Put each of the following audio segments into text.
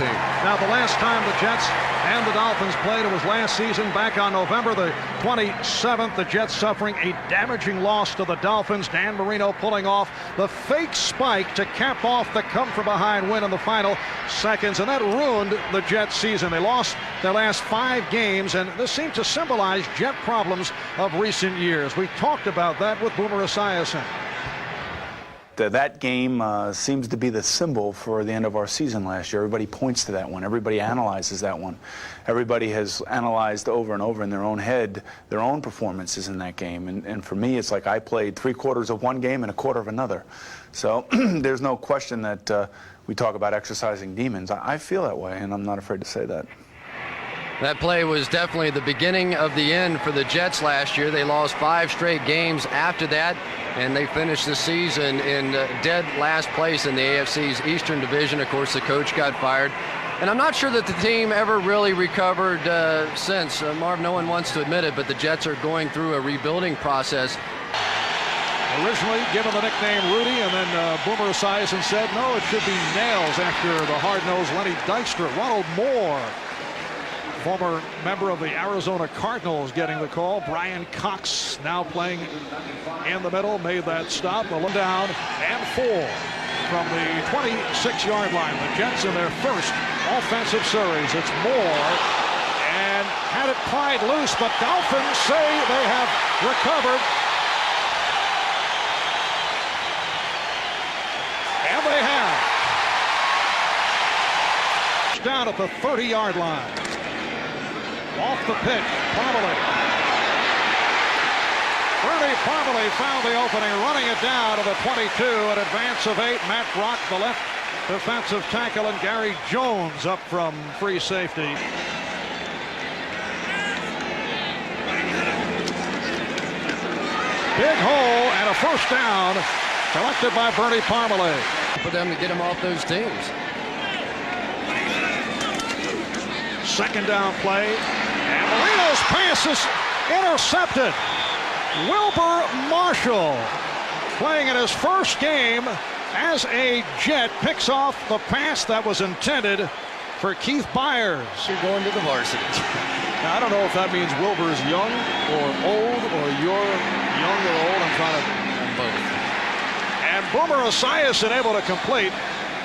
team. Now, the last time the Jets and the Dolphins played, it was last season back on November the 27th. The Jets suffering a damaging loss to the Dolphins. Dan Marino pulling off the fake spike to cap off the come-from-behind win in the final seconds, and that ruined the Jets season. They lost their last 5 games, and this seemed to symbolize Jet problems of recent years. We talked about that with Boomer Esiason. That game seems to be the symbol for the end of our season last year. Everybody points to that one. Everybody analyzes that one. Everybody has analyzed over and over in their own head their own performances in that game. And for me, it's like I played 3/4 of one game and a quarter of another. So there's no question that we talk about exercising demons. I feel that way, and I'm not afraid to say that. That play was definitely the beginning of the end for the Jets last year. They lost 5 straight games after that, and they finished the season in dead last place in the AFC's Eastern Division. Of course, the coach got fired. And I'm not sure that the team ever really recovered since. Marv, no one wants to admit it, but the Jets are going through a rebuilding process. Originally given the nickname Rudy, and then Boomer Esiason said, no, it should be Nails after the hard-nosed Lenny Dykstra. Ronald Moore, former member of the Arizona Cardinals, getting the call. Brian Cox now playing in the middle, made that stop. The down and 4 from the 26-yard line. The Jets in their first offensive series. It's Moore, and had it pried loose, but Dolphins say they have recovered. And they have. Down at the 30-yard line. Off the pitch, Parmalee. Bernie Parmalee found the opening, running it down to the 22, an advance of 8. Matt Brock, the left defensive tackle, and Gary Jones up from free safety. Big hole and a first down collected by Bernie Parmalee. For them to get him off those teams. Second down play, and Marino's pass is intercepted. Wilber Marshall, playing in his first game as a Jet, picks off the pass that was intended for Keith Byers. You're going to the varsity. Now, I don't know if that means Wilber's young or old, or you're young or old. I'm trying to both. And Boomer Esiason able to complete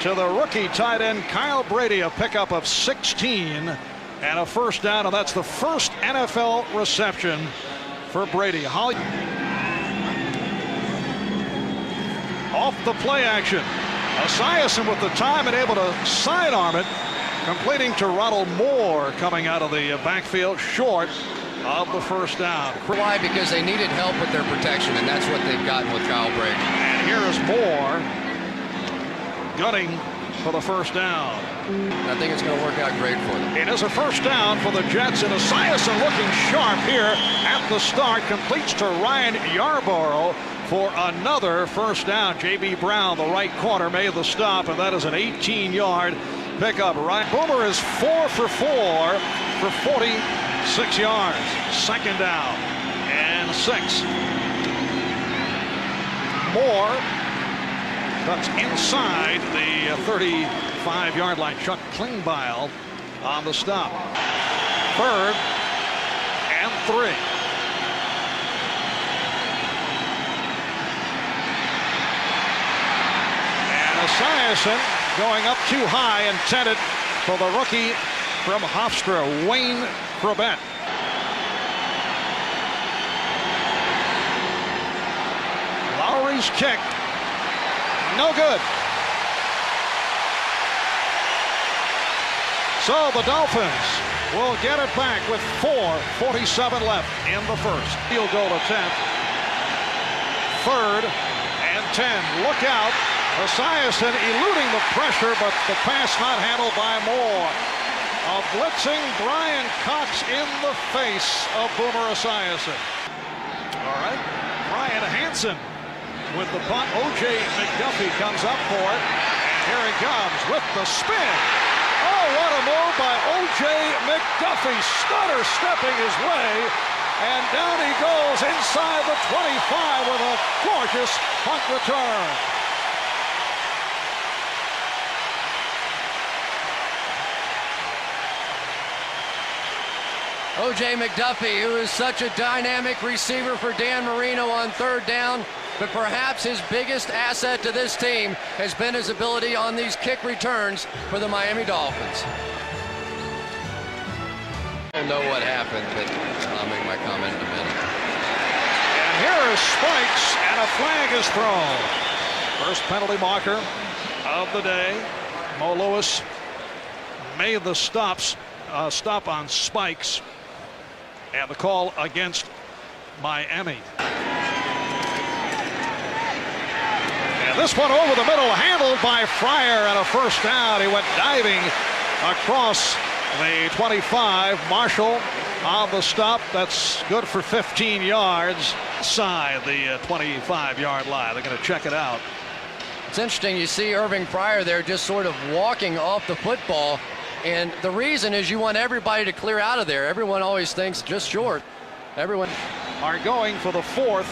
to the rookie tight end Kyle Brady, a pickup of 16 and a first down, and that's the first NFL reception for Brady. Off the play action. Esiason with the time and able to sidearm it, completing to Ronald Moore, coming out of the backfield short of the first down. Why? Because they needed help with their protection, and that's what they've gotten with Kyle Brady. And here is Moore gunning for the first down. I think it's going to work out great for them. It is a first down for the Jets, and Esiason looking sharp here at the start. Completes to Ryan Yarborough for another first down. J.B. Brown, the right corner, made the stop, and that is an 18-yard pickup. Ryan Boomer is 4 for 4 for 46 yards. Second down and 6. Moore cuts inside the 35-yard line. Chuck Klingbeil on the stop. Third and 3. And Esiason going up too high, intended for the rookie from Hofstra, Wayne Crabette. Lowry's kick. No good. So the Dolphins will get it back with 4:47 left in the first. Field goal attempt. Third and 10. Look out. Esiason eluding the pressure, but the pass not handled by Moore. A blitzing Brian Cox in the face of Boomer Esiason. All right. Brian Hansen with the punt. O.J. McDuffie comes up for it. And here he comes with the spin. Oh, what a move by O.J. McDuffie. Stutter stepping his way. And down he goes inside the 25 with a gorgeous punt return. O.J. McDuffie, who is such a dynamic receiver for Dan Marino on third down, but perhaps his biggest asset to this team has been his ability on these kick returns for the Miami Dolphins. I don't know what happened, but I'll make my comment in a minute. And here is Spikes, and a flag is thrown. First penalty marker of the day. Mo Lewis made the stop on Spikes, and the call against Miami. And this one over the middle, handled by Fryer, and a first down. He went diving across the 25. Marshall on the stop. That's good for 15 yards. Side the 25-yard line. They're going to check it out. It's interesting, you see Irving Fryer there just sort of walking off the football, and the reason is you want everybody to clear out of there. Everyone always thinks just short. Everyone are going for the 4th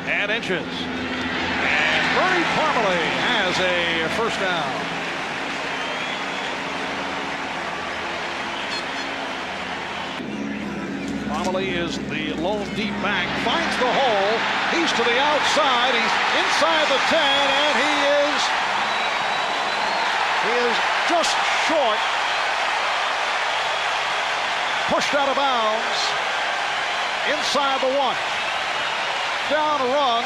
and inches. And Bernie Parmalee has a first down. Parmalee is the lone deep back, finds the hole. He's to the outside. He's inside the 10, and he is just short. Pushed out of bounds inside the 1. Down run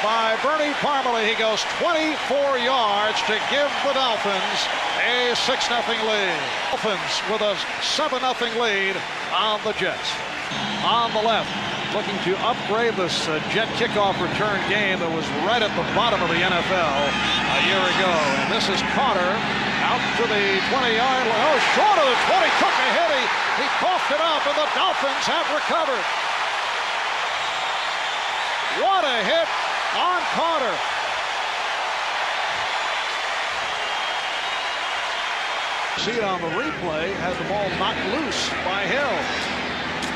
by Bernie Parmalee. He goes 24 yards to give the Dolphins a 6-0 lead. Dolphins with a 7-0 lead on the Jets. On the left, looking to upgrade this Jet kickoff return game that was right at the bottom of the NFL a year ago. And this is Carter out to the 20-yard line. Oh, short of the 20, took a hit. He coughed it up, and the Dolphins have recovered. What a hit on Carter. See it on the replay, had the ball knocked loose by Hill.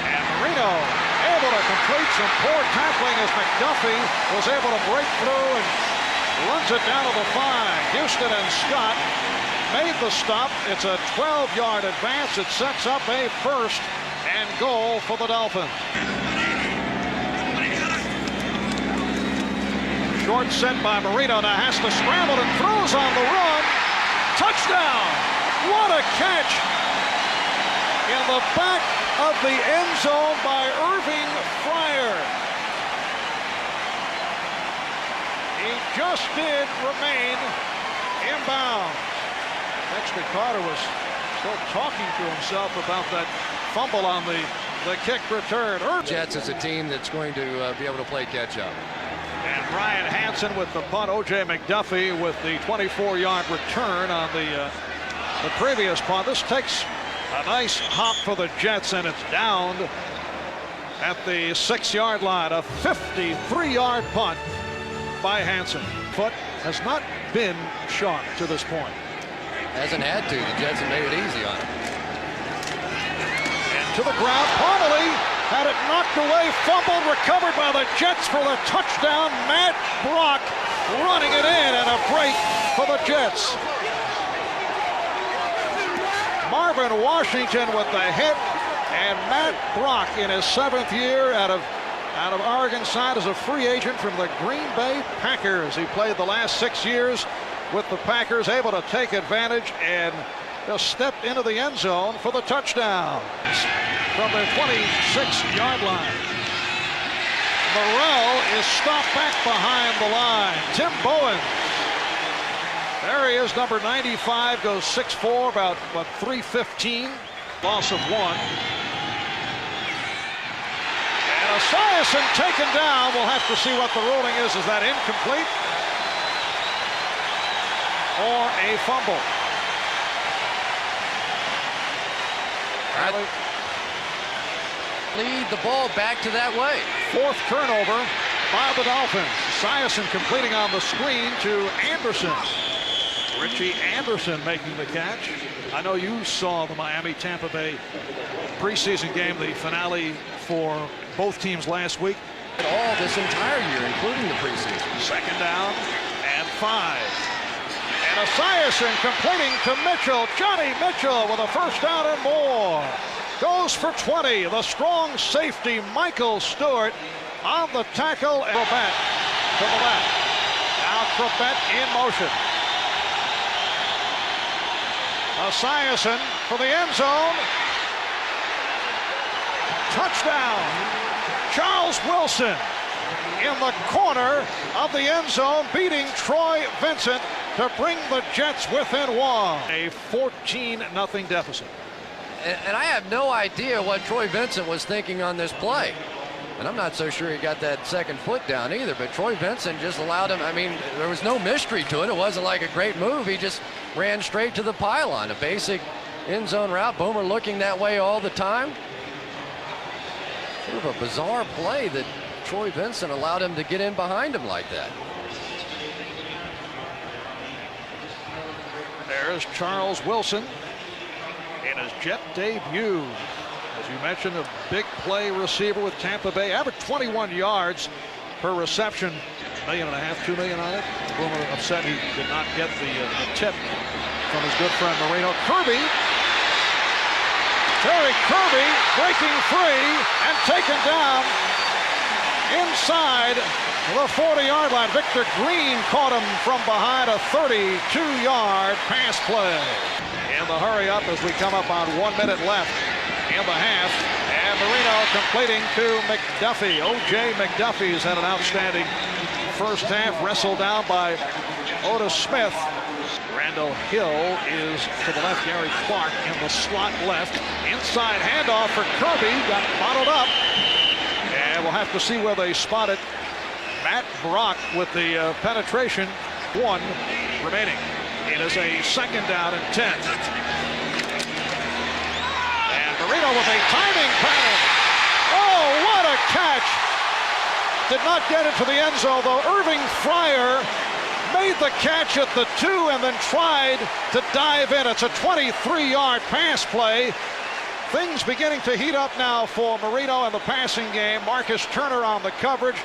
And Marino able to complete some poor tackling as McDuffie was able to break through and runs it down to the 5. Houston and Scott made the stop. It's a 12-yard advance. It sets up a 1st and goal for the Dolphins. Short set by Marino. Now has to scramble and throws on the run. Touchdown! What a catch in the back of the end zone by Irving Fryer. He just did remain inbound. Actually, Carter was still talking to himself about that fumble on the kick return. Jets is a team that's going to be able to play catch up. And Ryan Hansen with the punt. O.J. McDuffie with the 24-yard return on the previous punt. This takes a nice hop for the Jets, and it's down at the 6-yard line. A 53-yard punt by Hansen. Foot has not been sharp to this point. Hasn't had to. The Jets have made it easy on him. And to the ground. Parmalee had it knocked away. Fumbled, recovered by the Jets for the touchdown. Matt Brock running it in, and a break for the Jets. Marvin Washington with the hit, and Matt Brock in his 7th year out of Oregon side as a free agent from the Green Bay Packers. He played the last 6 years with the Packers, able to take advantage and just stepped into the end zone for the touchdown from the 26-yard line. Morrell is stopped back behind the line. Tim Bowen. There he is, number 95, goes 6'4", about 315. Loss of 1. And Esiason taken down. We'll have to see what the ruling is. Is that incomplete or a fumble? Lead the ball back to that way. 4th turnover by the Dolphins. Esiason completing on the screen to Anderson. Richie Anderson making the catch. I know you saw the Miami-Tampa Bay preseason game, the finale for both teams last week. All this entire year, including the preseason. 2nd down and 5. And Esiason completing to Mitchell. Johnny Mitchell with a first down and more. goes for 20. The strong safety, Michael Stewart, on the tackle. Crabett to the left. Now Crabett in motion. Esiason for the end zone. Touchdown. Charles Wilson in the corner of the end zone, beating Troy Vincent to bring the Jets within one. A 14-0 deficit. And I have no idea what Troy Vincent was thinking on this play. And I'm not so sure he got that second foot down either, but Troy Vincent just allowed him. I mean, there was no mystery to it. It wasn't like a great move. He just ran straight to the pylon. A basic end zone route. Boomer looking that way all the time. Sort of a bizarre play that Troy Vincent allowed him to get in behind him like that. There's Charles Wilson in his Jet debut. As you mentioned, a big play receiver with Tampa Bay. Averaged 21 yards per reception. $1.5 million, $2 million on it. Boomer upset he did not get the tip from his good friend Marino. Kirby. Terry Kirby breaking free and taken down inside the 40-yard line. Victor Green caught him from behind, a 32-yard pass play. In the hurry up as we come up on 1 minute left in the half. And Marino completing to McDuffie. O.J. McDuffie's had an outstanding first half, wrestled down by Otis Smith. Randall Hill is to the left. Gary Clark in the slot left. Inside handoff for Kirby. Got bottled up. And we'll have to see where they spot it. Matt Brock with the penetration. 1 remaining. It is a second down and 10. And Marino with a timing pass. Oh, what a catch. Did not get it to the end zone, though. Irving Fryer made the catch at the 2 and then tried to dive in. It's a 23-yard pass play. Things beginning to heat up now for Marino in the passing game. Marcus Turner on the coverage.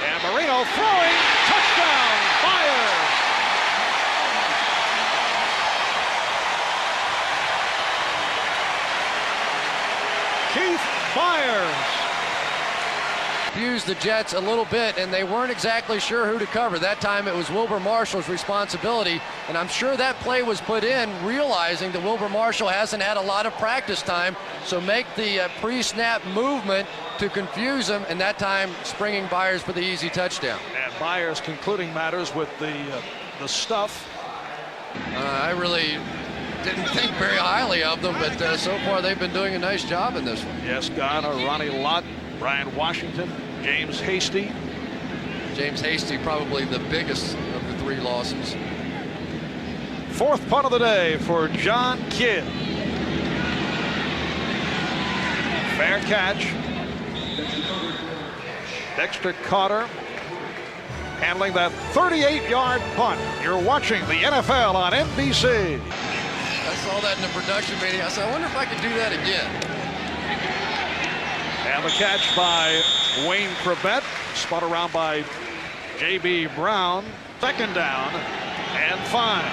And Marino throwing. Touchdown. Fire. Keith Byers. Confused the Jets a little bit, and they weren't exactly sure who to cover. That time it was Wilber Marshall's responsibility, and I'm sure that play was put in realizing that Wilber Marshall hasn't had a lot of practice time, so make the pre-snap movement to confuse him, and that time springing Byers for the easy touchdown. And Byers concluding matters with the stuff. I really didn't think very highly of them, but so far they've been doing a nice job in this one. Yes, Garner, Ronnie Lott, Brian Washington, James Hasty. James Hasty probably the biggest of the 3 losses. 4th punt of the day for John Kidd. Fair catch. Dexter Carter handling that 38-yard punt. You're watching the NFL on NBC. I saw that in the production meeting. I said, I wonder if I could do that again. And the catch by Wayne Crabett, spun around by J.B. Brown. 2nd down and 5.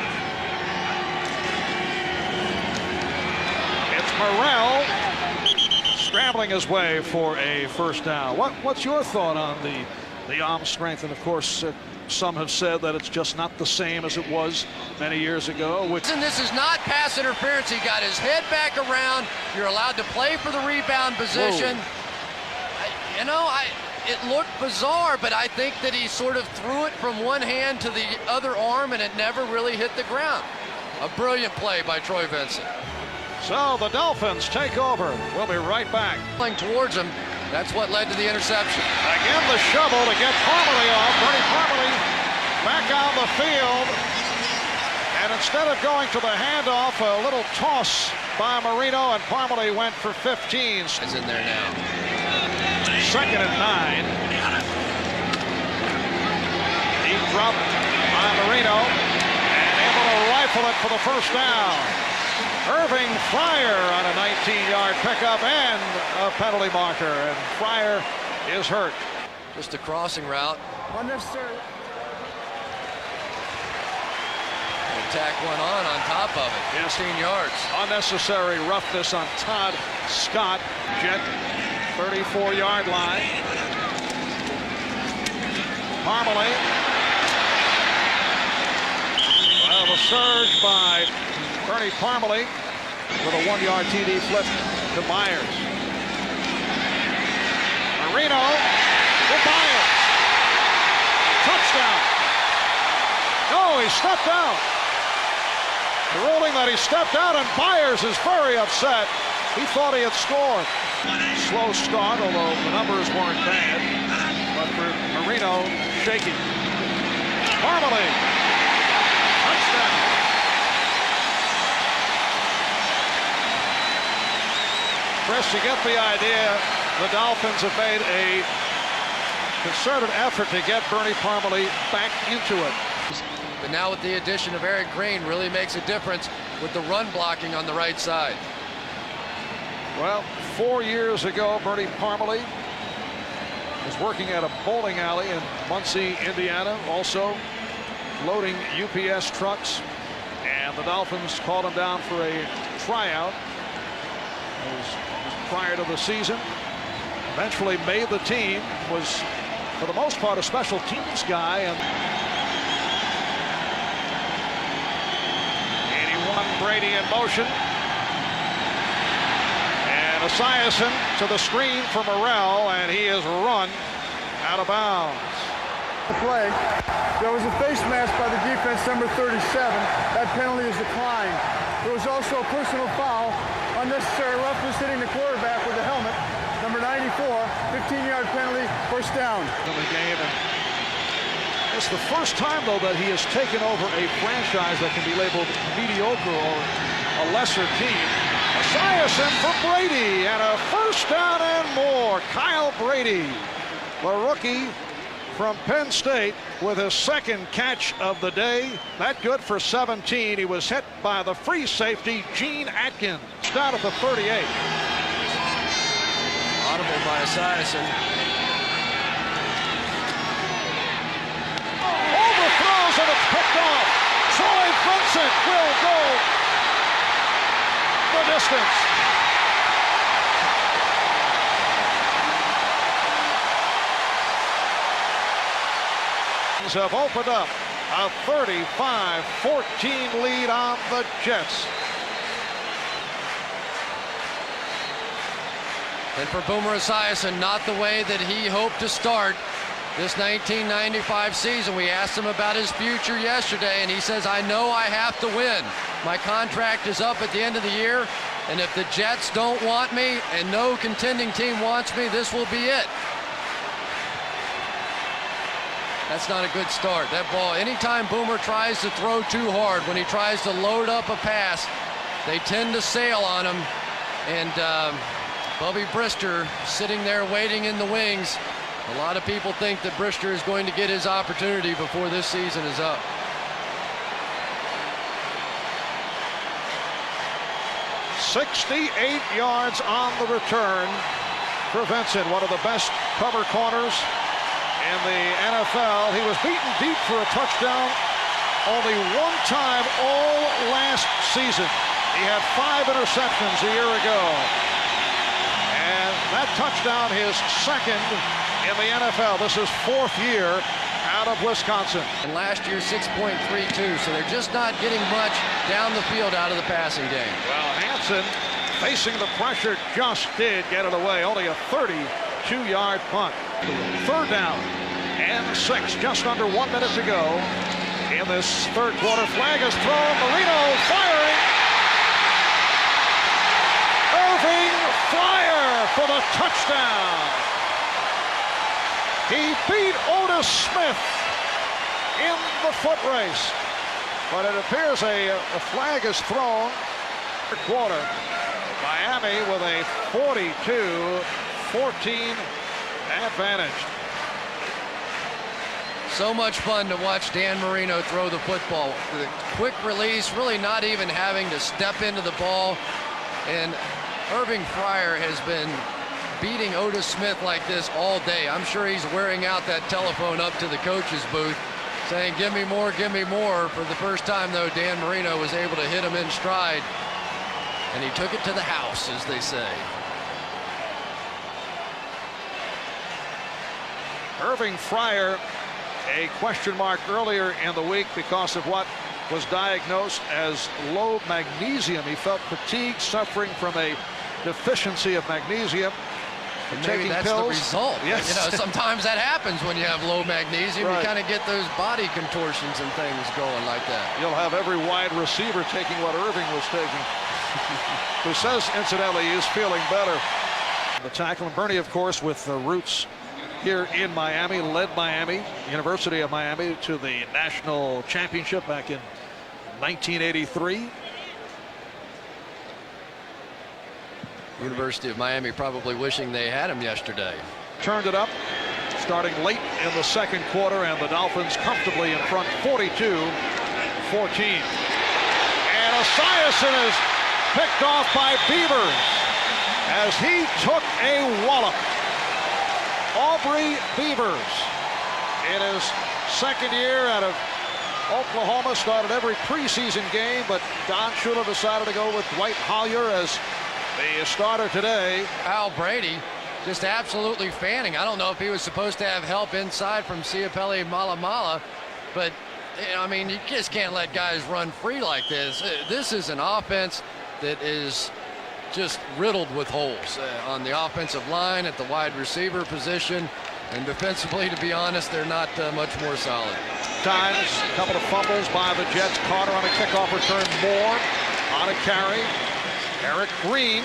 It's Morrell scrambling his way for a first down. What's your thought on the arm strength? And of course, some have said that it's just not the same as it was many years ago. And this is not pass interference. He got his head back around. You're allowed to play for the rebound position. It looked bizarre, but I think that he sort of threw it from one hand to the other arm, and it never really hit the ground. A brilliant play by Troy Vincent. So the Dolphins take over. We'll be right back. Playing towards him, that's what led to the interception. Again, the shovel to get Parmalee off. Bernie Parmalee back on the field. And instead of going to the handoff, a little toss by Marino, and Parmalee went for 15. Is in there now. 2nd and 9. Deep drop by Marino, and able to rifle it for the first down. Irving Fryer on a 19-yard pickup and a penalty marker, and Fryer is hurt. Just a crossing route. tack one on top of it. 15 yards. Unnecessary roughness on Todd Scott. Jet 34-yard line. Parmalee. Well, the surge by Bernie Parmalee with a 1-yard TD flip to Myers. Marino to Myers. Touchdown. No, he stepped out. The ruling that he stepped out, and Myers is very upset. He thought he had scored. Slow start, although the numbers weren't bad. But for Marino, shaky. Parmalee. Touchdown. Chris, you get the idea. The Dolphins have made a concerted effort to get Bernie Parmalee back into it. But now with the addition of Eric Green, really makes a difference with the run blocking on the right side. Well, 4 years ago, Bernie Parmalee was working at a bowling alley in Muncie, Indiana, also loading UPS trucks. And the Dolphins called him down for a tryout. It was prior to the season. Eventually made the team, was for the most part a special teams guy. And 81, Brady in motion. And Esiason to the screen for Morrell, and he is run out of bounds. The play, there was a face mask by the defense, number 37. That penalty is declined. There was also a personal foul, unnecessary roughness hitting the quarterback with the helmet, number 94, 15-yard penalty, first down. In the game, and it's the first time, though, that he has taken over a franchise that can be labeled mediocre or a lesser team. Esiason for Brady, and a first down and more. Kyle Brady, the rookie from Penn State, with his second catch of the day. That good for 17. He was hit by the free safety, Gene Atkins. Down at the 38. Audible by Esiason. Overthrows, and it's picked off. Troy Vincent will go the distance. Have opened up a 35-14 lead on the Jets. And for Boomer Esiason, not the way that he hoped to start this 1995 season. We asked him about his future yesterday, and he says, I know I have to win. My contract is up at the end of the year, and if the Jets don't want me and no contending team wants me, this will be it. That's not a good start. That ball, anytime Boomer tries to throw too hard, when he tries to load up a pass, they tend to sail on him. And Bubby Brister sitting there waiting in the wings. A lot of people think that Brister is going to get his opportunity before this season is up. "68 yards on the return for Vincent, one of the best cover corners in the NFL. He was beaten deep for a touchdown only one time all last season. He had 5 interceptions a year ago. And that touchdown, his second in the NFL. This is 4th year out of Wisconsin. And last year, 6.32, so they're just not getting much down the field out of the passing game. Well, Hansen, facing the pressure, just did get it away. Only a 32-yard punt. 3rd down and 6, just under 1 minute to go in this 3rd quarter. Flag is thrown. Marino firing. Irving Fryer for the touchdown. He beat Otis Smith in the foot race, but it appears a flag is thrown. 3rd quarter. Miami with a 42-14 advantage. So much fun to watch Dan Marino throw the football. The quick release, really not even having to step into the ball. And Irving Fryer has been beating Otis Smith like this all day. I'm sure he's wearing out that telephone up to the coach's booth. saying, give me more, give me more. For the first time, though, Dan Marino was able to hit him in stride, and he took it to the house, as they say. Irving Fryer, a question mark earlier in the week because of what was diagnosed as low magnesium. He felt fatigued, suffering from a deficiency of magnesium. Maybe that's pills. the result. Yes. You know, sometimes that happens when you have low magnesium. Right. You kind of get those body contortions and things going like that. You'll have every wide receiver taking what Irving was taking. Who says, incidentally, he's feeling better. The tackle, and Bernie, of course, with the roots here in Miami, led Miami, University of Miami, to the national championship back in 1983. University of Miami probably wishing they had him yesterday. Turned it up, starting late in the second quarter, and the Dolphins comfortably in front, 42-14. And Esiason is picked off by Beavers as he took a wallop. Aubrey Beavers, in his second year out of Oklahoma, started every preseason game, but Don Shula decided to go with Dwight Hollier as the starter today. Al Brady just absolutely fanning. I don't know if he was supposed to have help inside from Siapeli Malamala, but I mean, you just can't let guys run free like this. This is an offense that is just riddled with holes on the offensive line, at the wide receiver position, and defensively, to be honest, they're not much more solid. Times, a couple of fumbles by the Jets. Carter on a kickoff return. Moore on a carry. Eric Green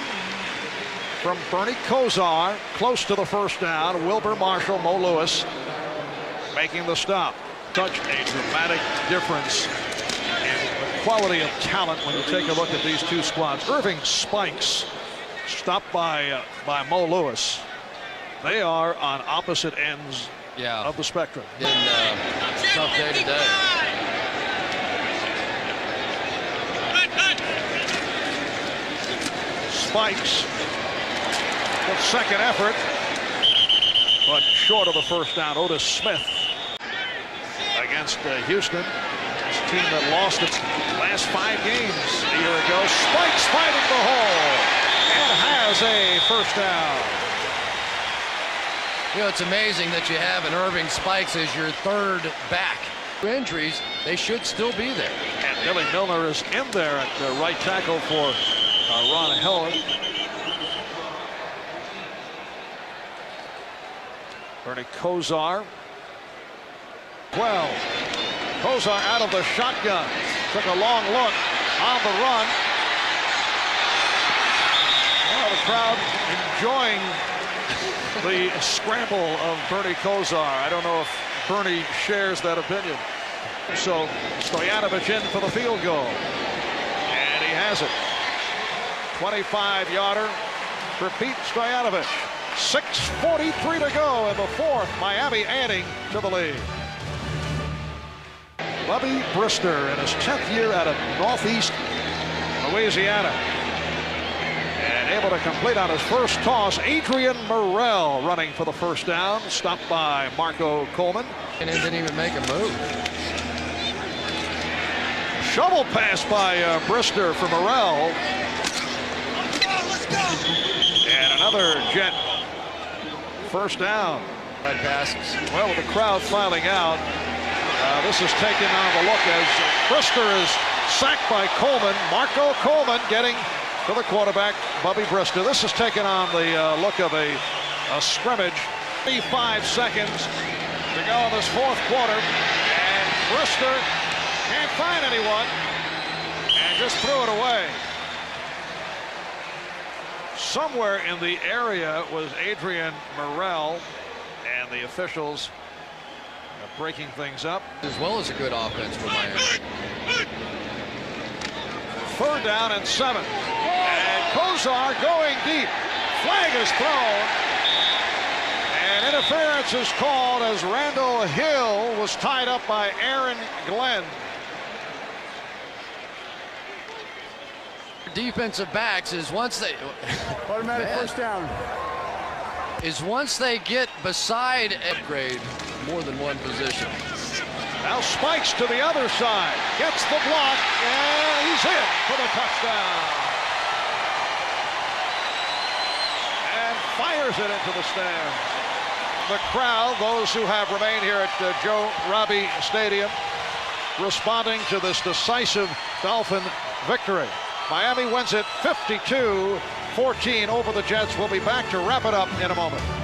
from Bernie Kosar, close to the first down. Wilbur Marshall, Mo Lewis making the stop. Such a dramatic difference in the quality of talent when you take a look at these two squads. Irving Spikes, stopped by Mo Lewis. They are on opposite ends of the spectrum. In tough day today. Spikes with second effort, but short of the first down. Otis Smith against Houston, this team that lost its last 5 games a year ago. Spikes finding the hole and has a first down. You know, it's amazing that you have an Irving Spikes as your third back. Injuries, they should still be there. And Billy Milner is in there at the right tackle for Ron Helen. Bernie Kosar. 12. Kosar out of the shotgun. Took a long look on the run. Well, the crowd enjoying the scramble of Bernie Kosar. I don't know if Bernie shares that opinion. So Stoyanovich in for the field goal. And he has it. 25-yarder for Pete Stoyanovich. 6:43 to go in the fourth. Miami adding to the lead. Bubby Brister in his 10th year out of Northeast Louisiana. And able to complete on his first toss. Adrian Morrell running for the first down. Stopped by Marco Coleman. And he didn't even make a move. Shovel pass by Brister for Morrell. And another Jet first down. Red passes. Well, with the crowd filing out, this is taken on the look as Brister is sacked by Coleman. Marco Coleman getting to the quarterback, Bubby Brister. This is taken on the look of a scrimmage. 35 seconds to go in this fourth quarter. And Brister can't find anyone and just threw it away. Somewhere in the area was Adrian Morrell, and the officials are breaking things up. As well as a good offense for Miami. Third down and 7. And Kosar going deep. Flag is thrown. And interference is called as Randall Hill was tied up by Aaron Glenn. Defensive backs is once they Automatic first down. once they get beside upgrade more than one position. Now spikes to the other side. Gets the block, and he's in for the touchdown. And fires it into the stands. The crowd, those who have remained here at Joe Robbie Stadium, responding to this decisive Dolphin victory. Miami wins it 52-14 over the Jets. We'll be back to wrap it up in a moment.